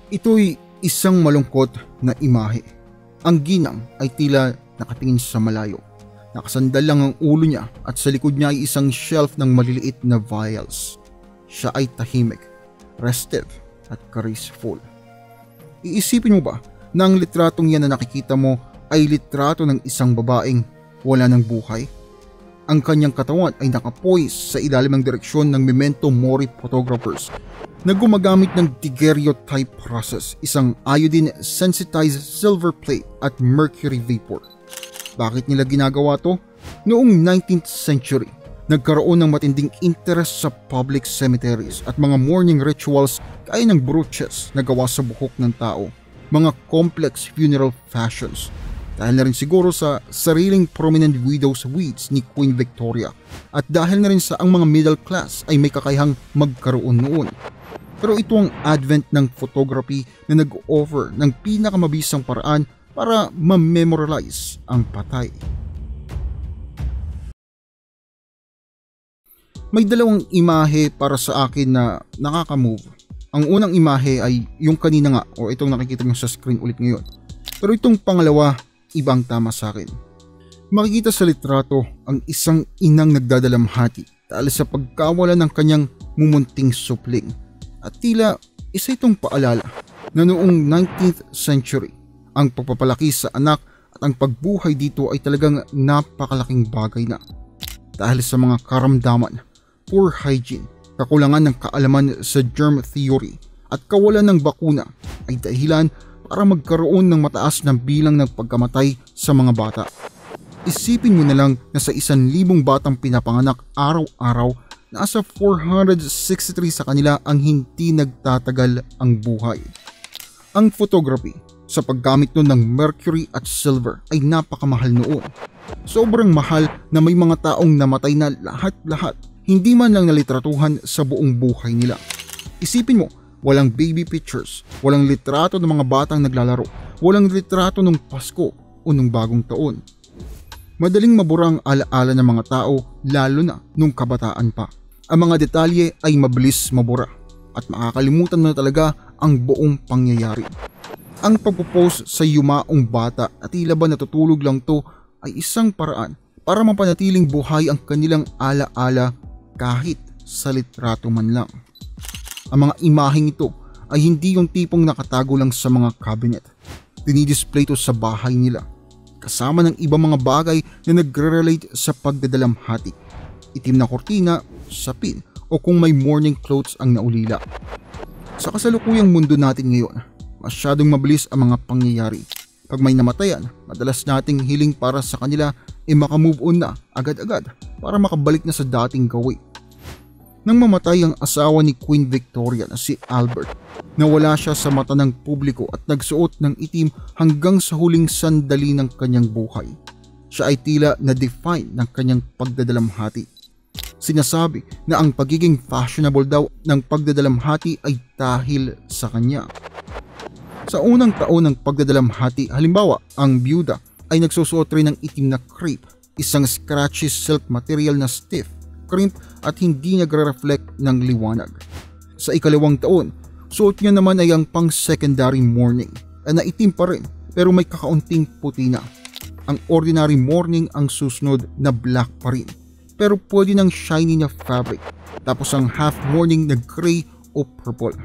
Ito'y isang malungkot na imahe. Ang ginang ay tila nakatingin sa malayo. Nakasandal lang ang ulo niya at sa likod niya ay isang shelf ng maliliit na vials. Siya ay tahimik, restive at graceful. Iisipin mo ba na ang litratong yan na nakikita mo ay litrato ng isang babaeng wala ng buhay? Ang kanyang katawan ay nakapoise sa ilalim ng direksyon ng Memento Mori photographers na gumagamit ng daguerreotype process, isang iodine sensitized silver plate at mercury vapor. Bakit nila ginagawa to? Noong 19th century, nagkaroon ng matinding interest sa public cemeteries at mga mourning rituals gaya ng brooches na gawa sa buhok ng tao, mga complex funeral fashions, dahil na rin siguro sa sariling prominent widow's weeds ni Queen Victoria at dahil na rin sa ang mga middle class ay may kakayahang magkaroon noon. Pero ito ang advent ng photography na nag-offer ng pinakamabisang paraan para ma-memorialize ang patay. May dalawang imahe para sa akin na nakaka-move. Ang unang imahe ay yung kanina nga o itong nakikita nyo sa screen ulit ngayon. Pero itong pangalawa, ibang tama sa akin. Makikita sa litrato ang isang inang nagdadalamhati dahil sa pagkawala ng kanyang mumunting supling. At tila isa itong paalala na noong 19th century, ang pagpapalaki sa anak at ang pagbuhay dito ay talagang napakalaking bagay na. Dahil sa mga karamdaman, poor hygiene, kakulangan ng kaalaman sa germ theory at kawalan ng bakuna ay dahilan para magkaroon ng mataas na bilang ng pagkamatay sa mga bata. Isipin mo na lang na sa 1,000 batang pinapanganak araw-araw, nasa 463 sa kanila ang hindi nagtatagal ang buhay. Ang photography sa paggamit nun ng mercury at silver ay napakamahal noon. Sobrang mahal na may mga taong namatay na lahat-lahat, hindi man lang nalitratuhan sa buong buhay nila. Isipin mo, walang baby pictures, walang litrato ng mga batang naglalaro, walang litrato ng Pasko o ng bagong taon. Madaling mabura ang alaala ng mga tao lalo na nung kabataan pa. Ang mga detalye ay mabilis mabura at makakalimutan mo na talaga ang buong pangyayari. Ang pagpo-post sa yumaong bata at tila ba natutulog lang to ay isang paraan para mapanatiling buhay ang kanilang alaala kahit sa litrato man lang. Ang mga imaheng ito ay hindi yung tipong nakatago lang sa mga cabinet. Dinidisplay ito sa bahay nila, kasama ng ibang mga bagay na nagre-relate sa pagdadalamhati. Itim na kortina, sapin, o kung may mourning clothes ang naulila. Sa kasalukuyang mundo natin ngayon, masyadong mabilis ang mga pangyayari. Pag may namatayan, madalas nating hiling para sa kanila ay makamove on na agad-agad para makabalik na sa dating gawi. Nang mamatay ang asawa ni Queen Victoria na si Albert, nawala siya sa mata ng publiko at nagsuot ng itim hanggang sa huling sandali ng kanyang buhay. Siya ay tila na-define ng kanyang pagdadalamhati. Sinasabi na ang pagiging fashionable daw ng pagdadalamhati ay dahil sa kanya. Sa unang taon ng pagdadalamhati, halimbawa, ang byuda ay nagsusuot rin ng itim na crepe, isang scratchy silk material na stiff, crimp at hindi nagre-reflect ng liwanag. Sa ikalawang taon, suot niya naman ay ang pang-secondary mourning na itim pa rin pero may kakaunting puti na. Ang ordinary mourning ang susunod na black pa rin pero pwede ng shiny na fabric, tapos ang half mourning na gray o purple.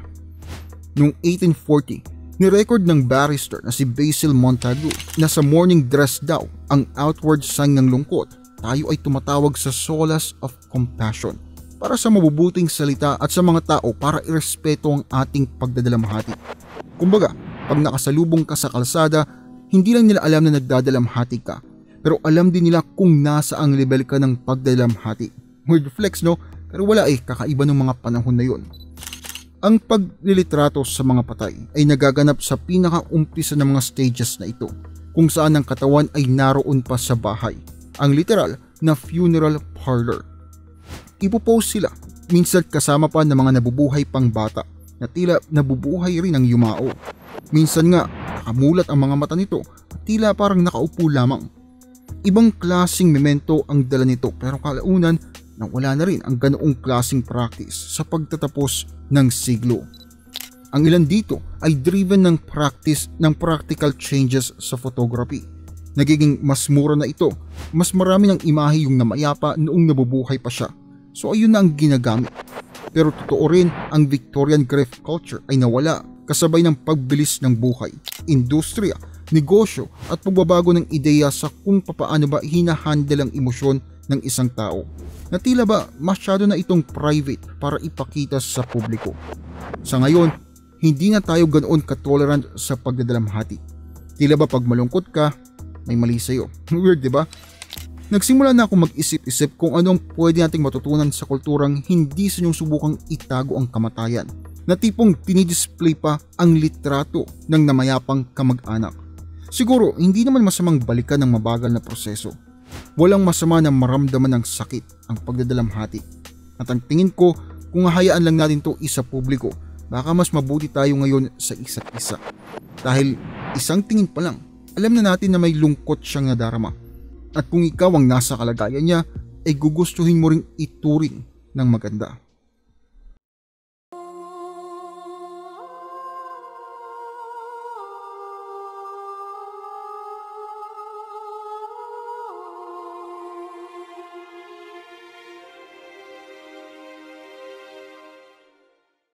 Noong 1840, ni-record ng barrister na si Basil Montagu na sa mourning dress daw ang outward sign ng lungkot. Tayo ay tumatawag sa solace of compassion para sa mabubuting salita at sa mga tao para irespeto ang ating pagdadalamhati. Kumbaga, pag nakasalubong ka sa kalsada, hindi lang nila alam na nagdadalamhati ka, pero alam din nila kung nasa ang level ka ng pagdadalamhati. Weird flex, no? Pero wala kakaiba ng mga panahon na yon. Ang paglilitrato sa mga patay ay nagaganap sa pinakaumpisa ng mga stages na ito, kung saan ang katawan ay naroon pa sa bahay, ang literal na funeral parlor. Ipopost sila, minsan kasama pa ng mga nabubuhay pang bata na tila nabubuhay rin ang yumao. Minsan nga, nakamulat ang mga mata nito at tila parang nakaupo lamang. Ibang klasing memento ang dala nito pero kalaunan nang wala na rin ang ganoong klasing practice sa pagtatapos ng siglo. Ang ilan dito ay driven ng practice ng practical changes sa photography. Nagiging mas mura na ito, mas marami ng imahe yung namayapa noong nabubuhay pa siya. So ayun na ang ginagamit. Pero totoo rin, ang Victorian grief culture ay nawala kasabay ng pagbilis ng buhay, industriya, negosyo at pagbabago ng ideya sa kung papaano ba hinahandle ang emosyon ng isang tao. Na tila ba masyado na itong private para ipakita sa publiko. Sa ngayon, hindi na tayo ganoon ka-tolerant sa pagdadalamhati. Tila ba pag malungkot ka, may mali sa'yo. Weird, di ba? Nagsimula na ako mag-isip-isip kung anong pwede nating matutunan sa kulturang hindi sinusubukang itago ang kamatayan, na tipong tinidisplay pa ang litrato ng namayapang kamag-anak. Siguro, hindi naman masamang balikan ng mabagal na proseso. Walang masama na maramdaman ng sakit ang pagdadalamhati. At ang tingin ko, kung hahayaan lang natin to isa publiko, baka mas mabuti tayo ngayon sa isa't isa. Dahil isang tingin pa lang, alam na natin na may lungkot siyang nadarama. At kung ikaw ang nasa kalagayan niya, ay gugustuhin mo ring ituring ng maganda.